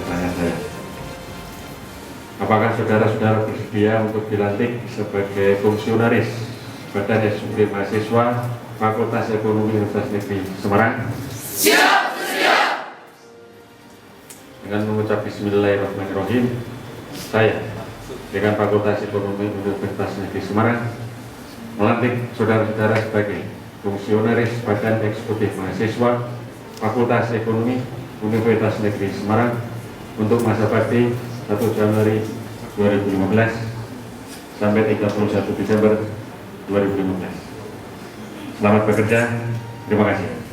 pertanyaan saya. Apakah saudara-saudara bersedia untuk dilantik sebagai fungsionaris Badan Eksekutif Mahasiswa Fakultas Ekonomi Universitas Negeri Semarang? Siap, siap. Dengan mengucap Bismillahirrahmanirrahim, saya dengan Fakultas Ekonomi Universitas Negeri Semarang melantik saudara-saudara sebagai fungsionaris Badan Eksekutif Mahasiswa Fakultas Ekonomi Universitas Negeri Semarang untuk masa bakti 1 Januari 2015 sampai 31 Desember 2015. Selamat bekerja, terima kasih.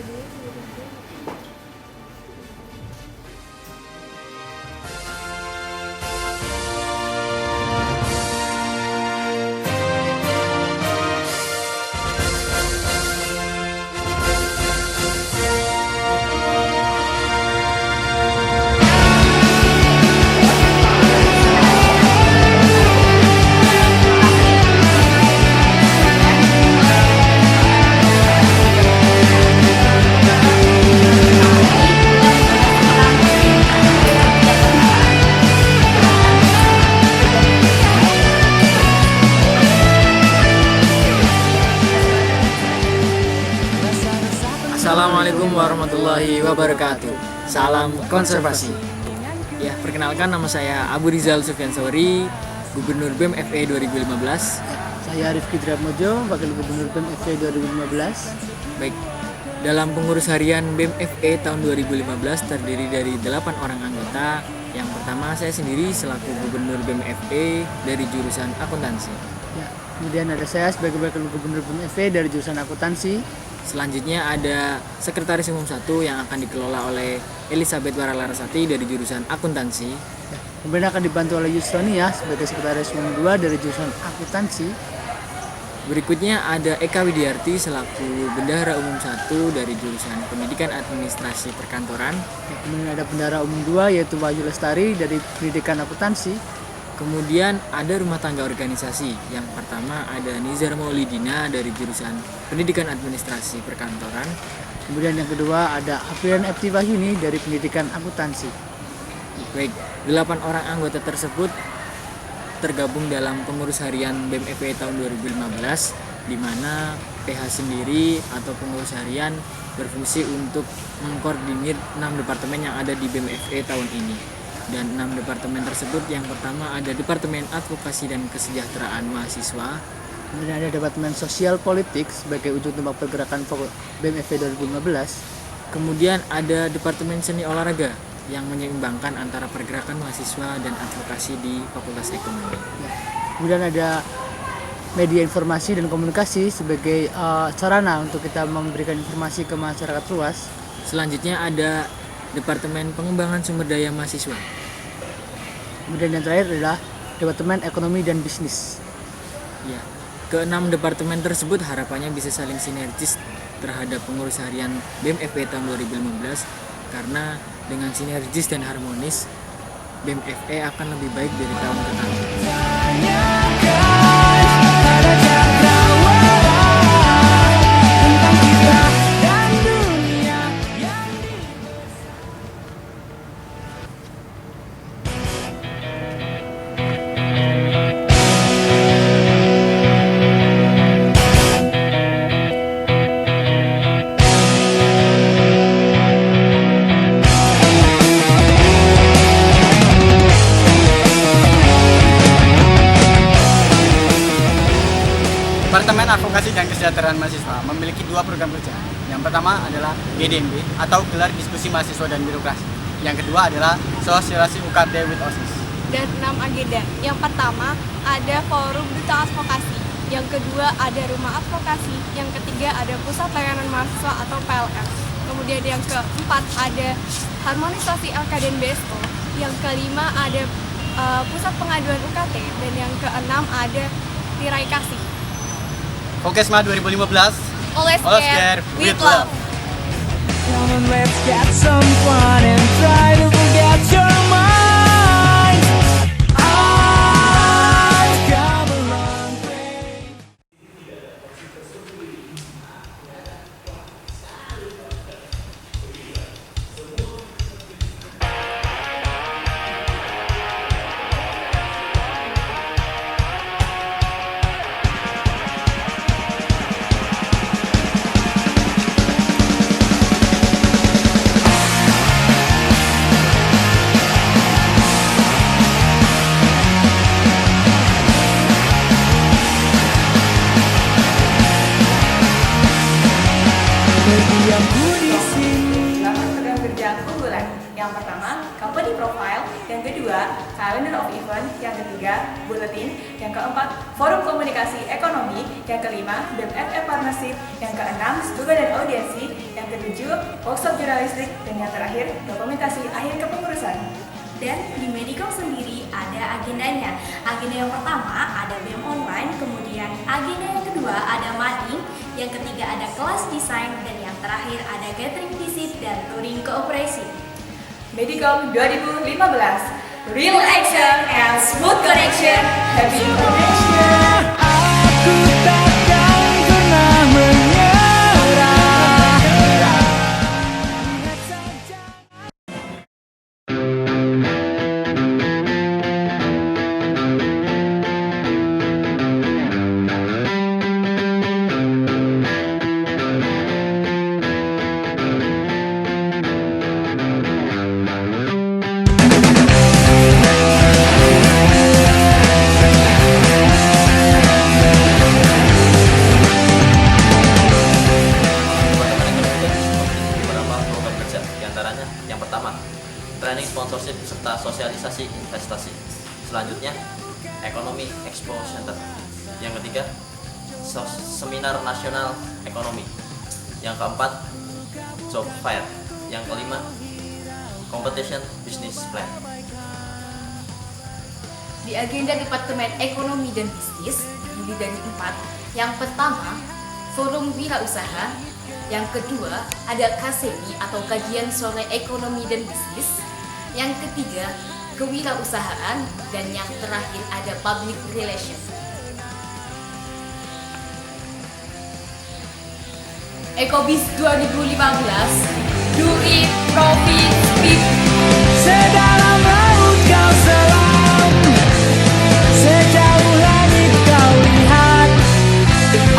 Assalamualaikum warahmatullahi wabarakatuh. Salam konservasi. Ya, perkenalkan nama saya Abu Rizal Sufyansawari, Gubernur BEM FE 2015. Saya Rifki Drapmojo, Wakil Gubernur BEM FE 2015. Baik, dalam pengurus harian BEM FE tahun 2015 terdiri dari 8 orang anggota. Yang pertama saya sendiri selaku Gubernur BEM FE dari jurusan akuntansi. Ya, kemudian ada saya sebagai Wakil Gubernur BEM FE dari jurusan akuntansi. Selanjutnya ada Sekretaris Umum 1 yang akan dikelola oleh Elizabeth Waralarasati dari jurusan akuntansi. Ya, kemudian akan dibantu oleh Yusronia sebagai Sekretaris Umum 2 dari jurusan akuntansi. Berikutnya ada Eka Widiarti selaku Bendahara Umum 1 dari jurusan Pendidikan Administrasi Perkantoran. Ya, kemudian ada Bendahara Umum 2 yaitu Wahyu Lestari dari Pendidikan Akuntansi. Kemudian ada Rumah Tangga Organisasi. Yang pertama ada Nizar Maulidina dari jurusan Pendidikan Administrasi Perkantoran. Kemudian yang kedua ada Aprian Epti Wahyuni dari Pendidikan Akuntansi. Baik, 8 orang anggota tersebut tergabung dalam pengurus harian BEM FE tahun 2015, di mana PH sendiri atau pengurus harian berfungsi untuk mengkoordinir 6 departemen yang ada di BEM FE tahun ini. Dan 6 departemen tersebut, yang pertama ada Departemen Advokasi dan Kesejahteraan Mahasiswa. Kemudian ada Departemen Sosial Politik sebagai ujung tombak pergerakan BEM FE 2015. Kemudian ada Departemen Seni Olahraga yang menyeimbangkan antara pergerakan mahasiswa dan advokasi di Fakultas Ekonomi. Ya. Kemudian ada Media Informasi dan Komunikasi sebagai sarana untuk kita memberikan informasi ke masyarakat luas. Selanjutnya ada Departemen Pengembangan Sumber Daya Mahasiswa. Kemudian yang terakhir adalah Departemen Ekonomi dan Bisnis. Ya, ke-6 departemen tersebut harapannya bisa saling sinergis terhadap pengurus harian BEM FE tahun 2015, karena dengan sinergis dan harmonis BEM FE akan lebih baik dari tahun ke tahun. Departemen Advokasi dan Kesejahteraan Mahasiswa memiliki 2 program kerja. Yang pertama adalah GDMB atau Gelar Diskusi Mahasiswa dan Birokrasi. Yang kedua adalah Sosialisasi UKT with OSIS. Dan 6 agenda. Yang pertama ada Forum Duta Advokasi. Yang kedua ada Rumah Advokasi. Yang ketiga ada Pusat Layanan Mahasiswa atau PLS. Kemudian yang keempat ada Harmonisasi LK dan BSO. Yang kelima ada Pusat Pengaduan UKT. Dan yang keenam ada Tirai Kasih. Vokesma 2015. Always care with love. Come on, let's get some fun and try to forget your mind. I've come a long way. profile, yang kedua calendar of event, yang ketiga bulletin, yang keempat forum komunikasi ekonomi, yang kelima BEM-FE partnership, yang keenam studi dan audiensi, yang ketujuh workshop jurnalistik, dan yang terakhir dokumentasi akhir kepengurusan. Dan di Medicom sendiri ada agendanya. Agenda yang pertama ada BEM online, kemudian agenda yang kedua ada mading, yang ketiga ada kelas desain, dan yang terakhir ada gathering visit dan touring kooperasi. Medicom 2015, real action and smooth connection, happy connection. Aku takkan pernah menyerah. Lihat saja. Beberapa program kerja, diantaranya yang pertama, training sponsorship serta sosialisasi investasi. Selanjutnya, ekonomi expo center. Yang ketiga, seminar nasional ekonomi. Yang keempat, job fair. Yang kelima, competition business plan. Di agenda Departemen Ekonomi dan Bisnis terdiri dari 4. Yang pertama, forum wirausaha. Yang kedua, ada KSEMI atau kajian sore ekonomi dan bisnis. Yang ketiga, kewirausahaan, dan yang terakhir ada public relation. Ekobis 2015, do it, profit, speed. Sedalam laut kau selam, sejauh langit kau lihat,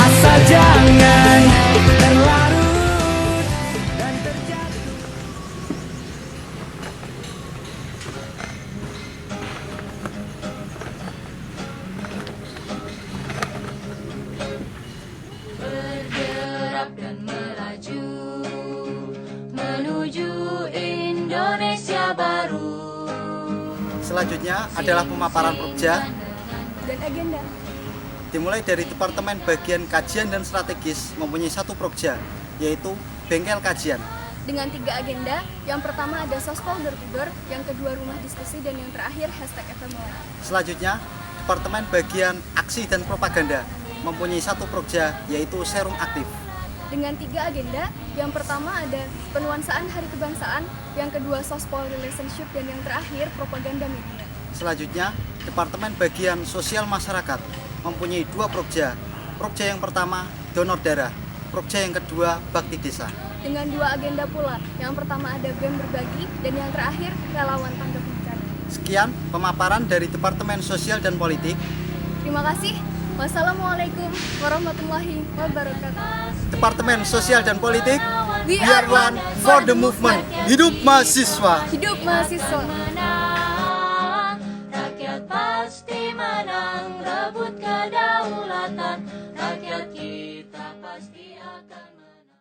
asal jangan terlarut dan terjatuh. Bergerak dan melaju menuju Indonesia baru. Selanjutnya adalah pemaparan proja, Dan agenda. dimulai dari Departemen Bagian Kajian dan Strategis mempunyai 1 proja, yaitu bengkel kajian. Dengan 3 agenda, yang pertama ada sospol door to door, yang kedua rumah diskusi, dan yang terakhir hashtag ephemeral. Selanjutnya, Departemen Bagian Aksi dan Propaganda mempunyai 1 proja, yaitu serum aktif. Dengan 3 agenda, yang pertama ada penuansaan Hari Kebangsaan, yang kedua sospol relationship, dan yang terakhir propaganda media. Selanjutnya, Departemen Bagian Sosial Masyarakat mempunyai 2 proja. Proja yang pertama, donor darah. Proja yang kedua, bakti desa. Dengan 2 agenda pula, yang pertama ada BEM berbagi, dan yang terakhir relawan tanggap bencana. Sekian pemaparan dari Departemen Sosial dan Politik. Terima kasih. Wassalamualaikum warahmatullahi wabarakatuh. Departemen Sosial dan Politik, We we are one for the movement. Hidup mahasiswa. Hidup mahasiswa. Menang, rakyat pasti menang, rebut kedaulatan, rakyat kita pasti akan menang.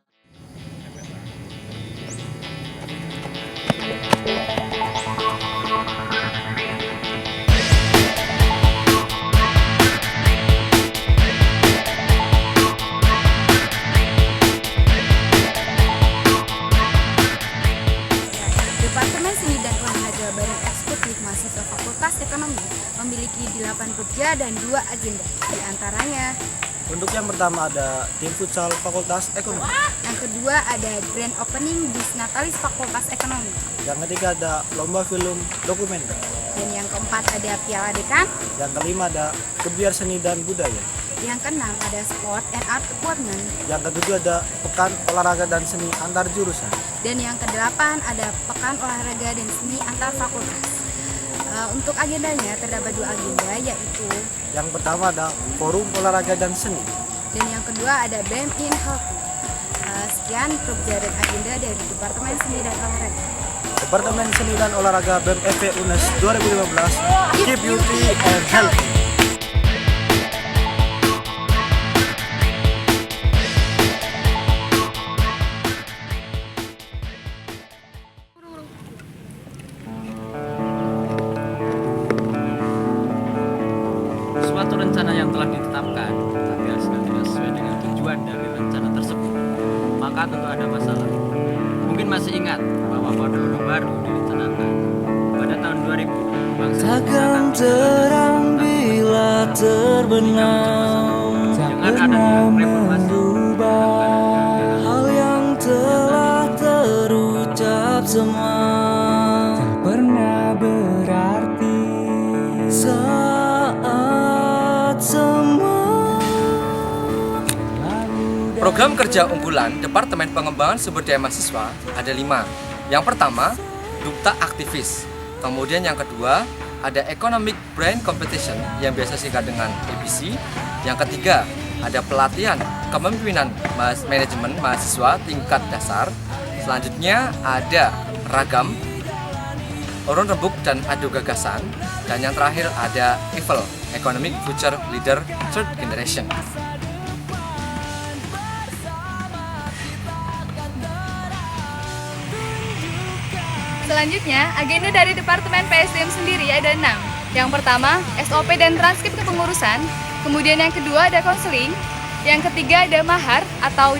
Departemen Seni dan Olahraga Badan Eksekutif Mahasiswa Fakultas Ekonomi memiliki 8 proja dan 2 agenda. Di antaranya, untuk yang pertama ada tim futsal Fakultas Ekonomi. yang kedua ada grand opening bis Natalis Fakultas Ekonomi. Yang ketiga ada lomba film dokumenter. Dan yang keempat ada Piala Dekan. Yang kelima ada kebiar seni dan budaya. Yang keenam ada Sport and Art Department. Yang ketujuh ada pekan olahraga dan seni antar jurusan. Dan yang kedelapan ada Pekan Olahraga dan Seni Antar Fakultas. Untuk agendanya terdapat 2 agenda, yaitu Yang pertama ada forum olahraga dan seni. dan yang kedua ada BEM in Healthy. Sekian proja dan agenda dari Departemen Seni dan Olahraga. Departemen Seni dan Olahraga BEM-FE UNES 2015. Keep healthy and healthy. suatu rencana yang telah ditetapkan, tapi hasilnya tidak sesuai dengan tujuan dari rencana tersebut, maka tentu ada masalah. Mungkin masih ingat bahwa undang-undang baru direncanakan pada tahun 2000. Takkan terang bila terbenam, tak pernah merubah hal yang telah terucap semua, tak pernah berarti saat semua. Program kerja unggulan Departemen Pengembangan Sumber Daya Mahasiswa ada 5. Yang pertama, Duta Aktivis. Kemudian yang kedua, ada Economic Brain Competition yang biasa singkat dengan EBC. Yang ketiga, ada pelatihan kepemimpinan manajemen mahasiswa tingkat dasar. Selanjutnya ada Ragam, Urun Rembuk dan Adu Gagasan. Dan yang terakhir ada EFL, Economic Future Leader Third Generation. Selanjutnya, agenda dari Departemen PSDM sendiri ada 6. Yang pertama, SOP dan transkrip kepengurusan. Kemudian yang kedua ada konseling. Yang ketiga ada mahar atau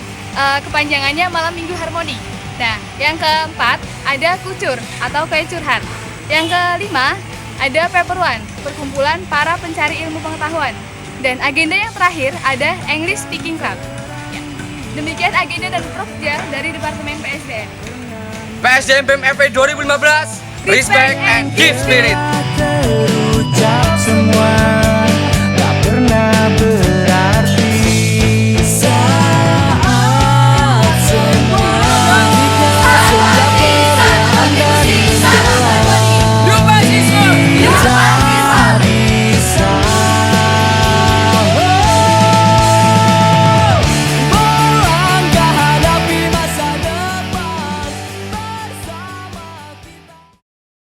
kepanjangannya malam minggu harmoni. Nah, yang keempat ada kucur atau kayak curhat. Yang kelima ada paper one, perkumpulan para pencari ilmu pengetahuan. Dan agenda yang terakhir ada English Speaking Club. Ya. Demikian agenda dan prokerja dari Departemen PSDM. PSDM BEM-FE 2015, Respect and Give Spirit. Terucap semua.